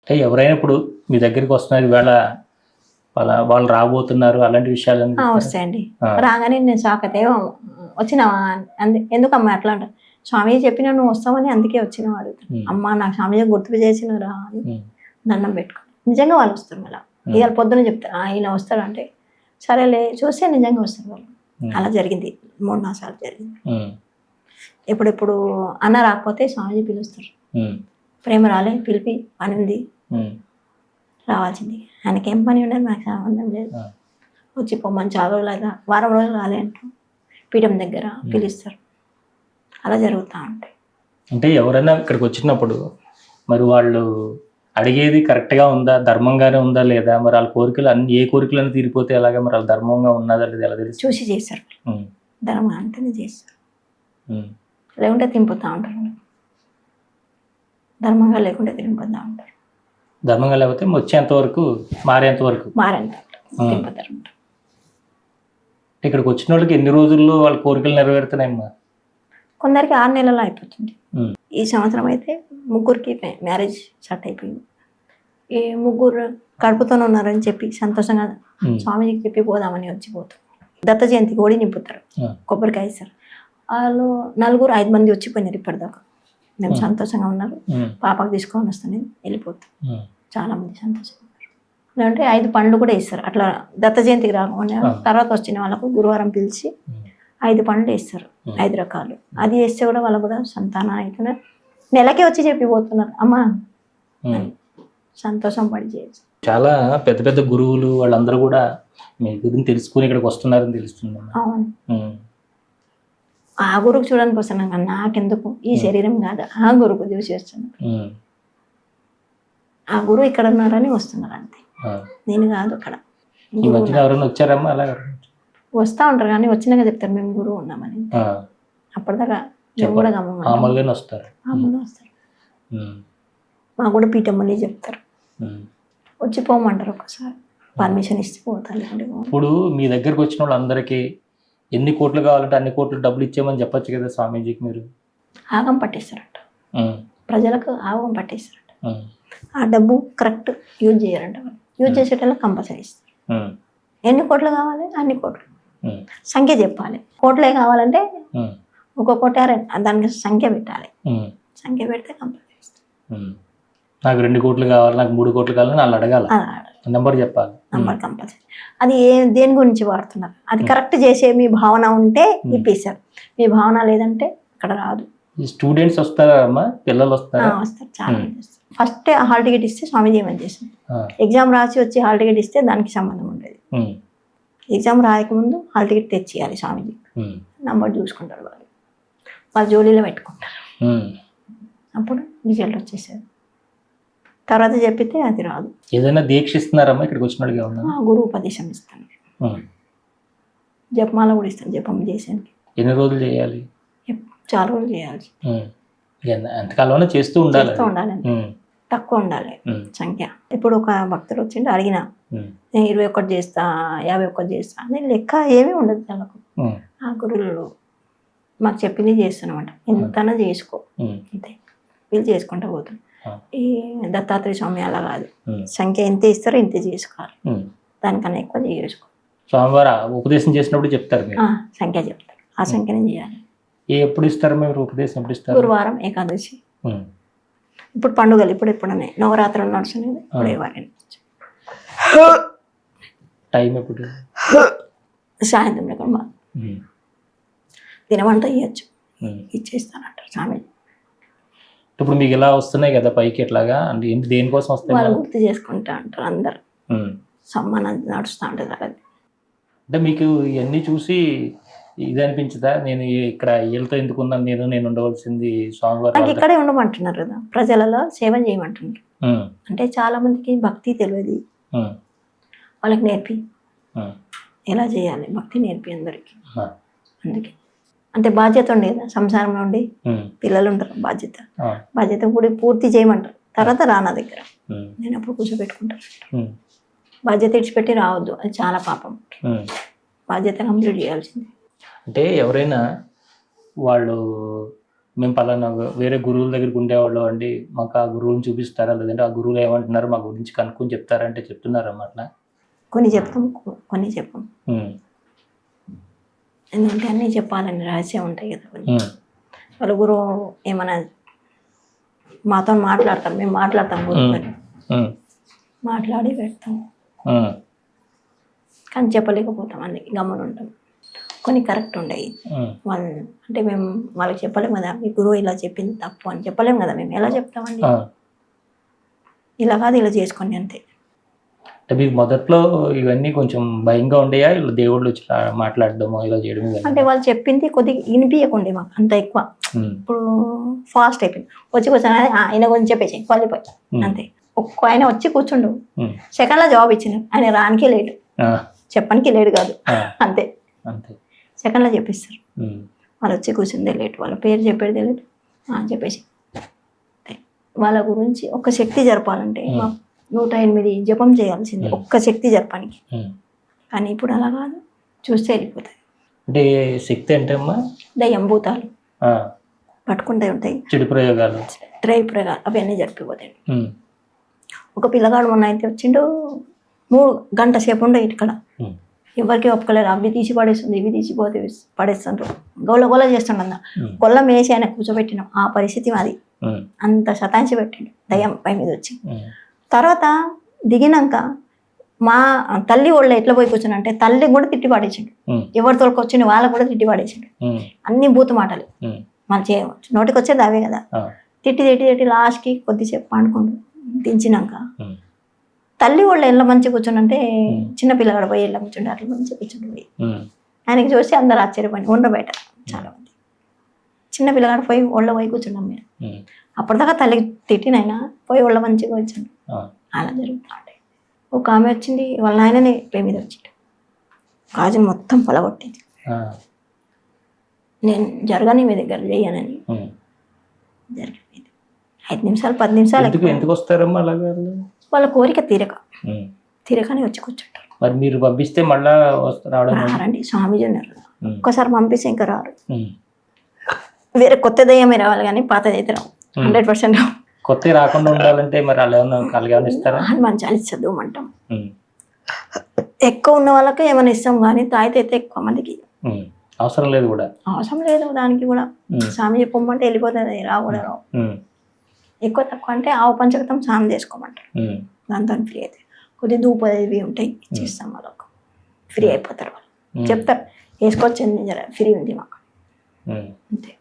అంటే ఎవరైనా ఇప్పుడు మీ దగ్గరికి వస్తున్నారు ఇవాళ వాళ్ళు రాబోతున్నారు అలాంటి విషయాలన్నీ చెప్తారా? వస్తాయండి. రాగానే నేను షాక్ అయితే వచ్చినావా ఎందుకమ్మా అట్లా అంట. స్వామి చెప్పినా నువ్వు వస్తావని అందుకే వచ్చినావు అడుగుతాను. అమ్మ నాకు స్వామి గుర్తు చేసినరా అని దండం పెట్టుకుని నిజంగా వాళ్ళు వస్తారు. మళ్ళీ ఇవాళ పొద్దున చెప్తారు ఈయన వస్తాడు అంటే సరేలే చూస్తే నిజంగా వస్తారు వాళ్ళు. అలా జరిగింది 3-4 సార్లు జరిగింది. ఎప్పుడెప్పుడు అన్న రాకపోతే స్వామిజీ పిలుస్తారు. ప్రేమ రాలే పిలిపి పని ఉంది రావాల్సింది. ఆయనకి ఏం పని ఉండదు నాకు సంబంధం లేదు. వచ్చి పొమ్మని చాలా రోజులు అయితే వారం రోజులు రాలే అంటారు. పీఠం దగ్గర పిలుస్తారు. అలా జరుగుతూ ఉంటాయి. అంటే ఎవరైనా ఇక్కడికి వచ్చినప్పుడు మరి వాళ్ళు అడిగేది కరెక్ట్గా ఉందా, ధర్మంగానే ఉందా లేదా, మరి వాళ్ళ కోరికలు అన్ని ఏ కోరికలను తీరిపోతే ఎలాగా, మరి వాళ్ళ ధర్మంగా ఉన్నదా లేదా ఎలా తెలుసు? చూసి చేస్తారు. ధర్మం అంటేనే చేస్తారు. లేకుంటే తింపుతూ ఉంటారు. ధర్మంగా లేకుంటే తింపుతూ ఉంటారు. ధర్మంగా లేకపోతే వచ్చేంత వరకు మారేంత వరకు తింపుతారు. ఇక్కడికి వచ్చిన వాళ్ళకి ఎన్ని రోజుల్లో వాళ్ళ కోరికలు నెరవేరుతున్నాయమ్మా? కొందరికి 6 నెలల్లో అయిపోతుంది. ఈ సంవత్సరం అయితే 3కి మ్యారేజ్ స్టార్ట్ అయిపోయింది. ఈ 3 కడుపుతోనే ఉన్నారని చెప్పి సంతోషంగా స్వామిజీకి చెప్పి పోదామని వచ్చిపోతాం. దత్త జయంతికి ఓడి నింపుతారు, కొబ్బరికాయ ఇస్తారు. వాళ్ళు 5 మంది వచ్చిపోయినారు ఇప్పటిదాకా. మేము సంతోషంగా ఉన్నారు, పాపకు తీసుకొని వస్తాను వెళ్ళిపోతాం. చాలా మంది సంతోషంగా ఉన్నారు. లేదంటే 5 పండ్లు కూడా ఇస్తారు. అట్లా దత్త జయంతికి రాకుండా తర్వాత వచ్చిన వాళ్ళకు గురువారం పిలిచి 5 పండ్లు ఇస్తారు, 5 రకాలు. అది వేస్తే కూడా వాళ్ళకు కూడా సంతానం అవుతున్నారు. నెలకే వచ్చి చెప్పిపోతున్నారు అమ్మా సంతోషం పడి చేయొచ్చు. చాలా పెద్ద పెద్ద గురువులు వాళ్ళందరూ కూడా మీ గురించి తెలుసుకుని ఇక్కడికి వస్తున్నారని తెలుస్తుంది. అవును, ఆ గురువుకు చూడడానికి వస్తున్నాం కానీ నాకెందుకు ఈ శరీరం కాదు, ఆ గురువుకు చూసి వస్తున్నాను. ఆ గురువు ఇక్కడ ఉన్నారని వస్తున్నారు అంతే, నేను కాదు. అక్కడ ఎవరైనా వచ్చారమ్మా? అలా వస్తూ ఉంటారు కానీ వచ్చినాక చెప్తారు మేము గురువు ఉన్నామని. అప్పటిదాకా మేము కూడా మామూలుగానే వస్తారు. మాకు కూడా పీఠమ్మని చెప్తారు. వచ్చి పోమంటారు, ఒకసారి పర్మిషన్ ఇస్తే పోతాను. ఇప్పుడు మీ దగ్గరకు వచ్చిన వాళ్ళందరికీ ఎన్ని కోట్లు కావాలంటే అన్ని కోట్లు డబ్బులు ఇచ్చేయమని చెప్పచ్చు కదా స్వామీజీకి మీరు? ఆగం పట్టేస్తారంట, ప్రజలకు ఆగం పట్టేస్తారంట. ఆ డబ్బు కరెక్ట్ యూజ్ చేయాలంట. యూజ్ చేసేటప్పుడు కంపల్సరీ ఇస్తారు. ఎన్ని కోట్లు కావాలి అన్ని కోట్లు సంఖ్య చెప్పాలి. కోట్లే కావాలంటే 1 కోటి దానికి సంఖ్య పెట్టాలి. సంఖ్య పెడితే కంపల్సరీ ఇస్తారు. నాకు 2 కోట్లు కావాలి, నాకు 3 కోట్లు కావాలని వాళ్ళు అడగాలి, నెంబర్ చెప్పాలి. Number compulsory. అది దేని గురించి వాడుతున్నారు అది కరెక్ట్ చేసే మీ భావన ఉంటే ఇప్పిస్తారు. మీ భావన లేదంటే అక్కడ రాదు. స్టూడెంట్స్ వస్తారా అమ్మా? పిల్లలు వస్తారా? వస్తారు, చాలా మంది వస్తారు. ఫస్ట్ హాల్ టికెట్ ఇస్తే స్వామిజీ ఏమని చేసింది, ఎగ్జామ్ రాసి వచ్చి హాల్ టికెట్ ఇస్తే దానికి సంబంధం ఉండేది. ఎగ్జామ్ రాయకముందు హాల్ టికెట్ తెచ్చియాలి స్వామిజీ. నంబర్ చూసుకుంటారు వాళ్ళు జోలీలో పెట్టుకుంటారు. అప్పుడు రిజల్ట్ వచ్చేసేది. తర్వాత చెప్పితే అది రాదు. ఏదైనా దీక్ష ఇస్తున్నారమ్మా ఇక్కడికి వచ్చిన? గురువు ఉపదేశం ఇస్తాను, జపమాల కూడా ఇస్తాను. జపం చేసేది ఎన్ని రోజులు చేయాలి? చాలా రోజులు చేయాలి. ఎంతకాలంలో చేస్తూ ఉండాలి. తక్కువ ఉండాలి సంఖ్య. ఇప్పుడు ఒక భక్తుడు వచ్చిండు అడిగిన నేను 21 చేస్తా 51 చేస్తా అని లెక్క ఏమీ ఉండదు వాళ్ళకు. ఆ గురువులు మాకు చెప్పింది చేస్తున్నామంట, ఎంతనా చేసుకో అంతే. వీళ్ళు చేసుకుంటూ పోతాం. ఈ దత్తాత్రేయ స్వామి అలా కాదు, సంఖ్య ఎంత ఇస్తారో ఇంత చేసుకోవాలి, దానికన్నా ఎక్కువ చేసుకో. స్వామివారు ఉపదేశం చేసినప్పుడు చెప్తారు, సంఖ్య చెప్తారు, ఆ సంఖ్యనే చేయాలి. ఎప్పుడు ఇస్తారు మీరు ఉపదేశం? ఎప్పుడు ఇస్తారు? గురువారం, ఏకాదశి. ఇప్పుడు పండుగలు ఎప్పుడనే నవరాత్రులు నడుస్తున్నాయి. ఇప్పుడు ఎవరైనా టైం ఎప్పుడు? సాయంత్రం తినమంతా ఇవ్వచ్చు, ఇచ్చేస్తానంటారు స్వామి. ఇప్పుడు మీకు ఇలా వస్తున్నాయి కదా పైకి, ఎట్లాగా అంటే ఏంటి, దేనికోసం వస్తాయి? వాళ్ళు గుర్తు చేసుకుంటా అంటారు అందరు, సమ్మానం నడుస్తూ ఉంటుంది అలా. అంటే మీకు ఇవన్నీ చూసి ఇది అనిపించదా, నేను ఇక్కడ వీళ్ళతో ఎందుకు ఉన్నాను, నేను ఉండవలసింది స్వామివారు? నాకు ఇక్కడే ఉండమంటున్నారు కదా, ప్రజలలో సేవ చేయమంటున్నారు. అంటే చాలా మందికి భక్తి తెలియదు, వాళ్ళకి నేర్పి ఎలా చేయాలి భక్తి నేర్పి అందరికి. అందుకే అంటే బాధ్యత ఉండే కదా, సంసారంలో ఉండి పిల్లలు ఉంటారు, బాధ్యత కూడా పూర్తి చేయమంటారు. తర్వాత రానా దగ్గర నేను అప్పుడు కూర్చోబెట్టుకుంటాను. బాధ్యత ఇడిచిపెట్టి రావద్దు, అది చాలా పాపం. బాధ్యత కంప్లీట్ చేయాల్సింది. అంటే ఎవరైనా వాళ్ళు మేము పలానా వేరే గురువుల దగ్గరికి ఉండేవాళ్ళు అండి, మాకు ఆ గురువుని చూపిస్తారా, లేదంటే ఆ గురువులు ఏమంటున్నారు మా గురించి కనుక్కొని చెప్తారంటే చెప్తున్నారమ్మా అట్లా? కొన్ని చెప్తాం, కొన్ని చెప్పం. ఉమ్, ఎందుకంటే అన్నీ చెప్పాలని రహస్యం ఉంటాయి కదా కొన్ని. ఉమ్, వాళ్ళ గురువు ఏమైనా మాతో మాట్లాడతాం, మేము మాట్లాడతాం గురువుతో, ఉమ్, మాట్లాడి పెడతాం. ఉమ్, కానీ చెప్పలేకపోతాం, అన్ని గమ్మున ఉంటాం. కొన్ని కరెక్ట్ ఉండయి వాళ్ళు, అంటే మేము వాళ్ళకి చెప్పలేము కదా, మీ గురువు ఇలా చెప్పింది తప్పు అని చెప్పలేము కదా, మేము ఎలా చెప్తామండి? ఆ. ఇలా కాదు ఇలా చేసుకోండి అంతే. అంటే మీకు మొదట్లో ఇవన్నీ కొంచెం భయంగా ఉండేయా, ఇలా దేవుళ్ళు వచ్చి మాట్లాడడము ఇలా చేయడం ఇవన్నీ? అంటే వాళ్ళు చెప్పింది కొద్దిగా వినిపించకుండే మాకు అంత ఎక్కువ. ఉమ్, ఇప్పుడు ఫాస్ట్ అయిపోయింది, వచ్చి కూర్చొని ఆయన గురించి చెప్పేసి వెళ్ళిపోయి అంతే. ఒక్క ఆయన వచ్చి కూర్చుండు, ఉమ్, సెకండ్లో జవాబు ఇచ్చిన ఆయన రానికే లేడు, ఆ, చెప్పడానికి లేడు కాదు, ఆ, అంతే. అంతే. సెకండ్లో చెప్పిస్తారు. ఉమ్, వాళ్ళు వచ్చి కూర్చుందే లేట్, వాళ్ళ పేరు చెప్పేది లేట్, చెప్పేసి వాళ్ళ గురించి ఒక శక్తి జరపాలంటే మా 108 జపం చేయాల్సిందే ఒక్క శక్తి జరపడానికి. ఉమ్. కానీ ఇప్పుడు అలా కాదు, చూస్తే వెళ్ళిపోతాయి. అంటే శక్తి అంటే అమ్మా దయ్యం భూతాలు ఆ, పట్టుకుంటే ఉంటాయి, చెడు ప్రయోగాలు. డ్రై ప్రయోగాలు అవన్నీ జరిపిపోతాయి. ఉమ్, ఒక పిల్లగాడు మొన్న అయితే వచ్చిండు, 3 గంటల సేపు ఉండే ఇక్కడ, ఉమ్, ఎవరికి ఒప్పుకోలేరు. అవి తీసి పడేస్తుంది, ఇవి తీసిపోతే పడేస్తుండ్రు, గోల గోల చేస్తుండ. ఉమ్, గొల్లం వేసి ఆయన కూర్చోబెట్టినాం, ఆ పరిస్థితి మాది. ఉమ్, అంత శతాంచి పెట్టిండు దయ్యం పై మీద వచ్చి. ఉమ్, తర్వాత దిగినాక మా తల్లి వాళ్ళు ఎట్లా పోయి కూర్చున్నంటే తల్లి కూడా తిట్టి పాడేసిండు, ఉమ్, ఎవరి తోలికి వచ్చిండు వాళ్ళకు కూడా తిట్టి పాడేసిండు. ఉమ్, అన్ని బూతు మాటలు ఉమ్, మనం చేయవచ్చు, నోటికి వచ్చేది అవే కదా. ఆ, తిట్టి తిట్టి తిట్టి లాస్ట్కి కొద్దిసేపు పండుకుండు, దించినాక ఉమ్, తల్లి వాళ్ళు ఎట్లా మంచి కూర్చుంటే చిన్న పిల్లగాడు పోయి ఎట్లా కూర్చుంటే అట్లా మంచి కూర్చుండి పోయి ఉమ్, ఆయనకి చూసి అందరు ఆశ్చర్యపోయి ఉండబెట్ట చాలా మంది. చిన్న పిల్లగాడు పోయి ఒళ్ళ పోయి కూర్చున్నాం మీరు, ఉమ్, అప్పటిదాకా తల్లికి తిట్టినైనా పోయి ఒళ్ళ మంచిగా కూర్చుండు. ఆ, అలా జరుగుతూ ఉంటాయి. ఒక ఆమె వచ్చింది, వాళ్ళ నాయననే పే మీద వచ్చిండు, గాజును మొత్తం పొలగొట్టింది. ఆ, నేను జరగని మీ దగ్గర చెయ్యనని ఉమ్. జరిగిపోయింది. 5 నిమిషాలు 10 నిమిషాలు ఎందుకు ఎందుకు వస్తారమ్మా అలాగా? వాళ్ళ కోరిక ఉమ్. తీరకనే వచ్చి కూర్చుంటారు. మరి మీరు పంపిస్తే మళ్ళా రావడం? రారండి, స్వామీజీ ఉన్నారు, ఉమ్, ఒక్కసారి పంపిస్తే ఇంకా రారు. ఉమ్, వేరే కొత్త దయ్యమే రావాలి కానీ పాతది అయితే రావు, 100% రావు. కొత్త రాకుండా ఉండాలంటే మరి వాళ్ళు ఏమన్నా కలగాలని ఇస్తారా? హనుమాన్ చాలీసా చదవమంటాం. ఉమ్, ఎక్కువ ఉన్న వాళ్ళకి ఏమైనా ఇస్తాం కానీ తాయితే అయితే ఎక్కువ మందికి ఉమ్, అవసరం లేదు కూడా. అవసరం లేదు దానికి కూడా. ఉమ్, స్వామి చెప్పమంటే వెళ్ళిపోతుంది, రావు కూడా రావు. ఉమ్, ఎక్కువ తక్కువ అంటే ఆవు పంచకతం స్నానం చేసుకోమంటారు, ఉమ్, దాంతో ఫ్రీ అవుతాయి. కొద్దిగా ధూపదేవి ఉంటాయి ఇచ్చేస్తాం వాళ్ళకు, ఫ్రీ అయిపోతారు వాళ్ళు. చెప్తారు వేసుకోవచ్చండి, జర ఫ్రీ ఉంది మాకు ఉమ్. అంతే.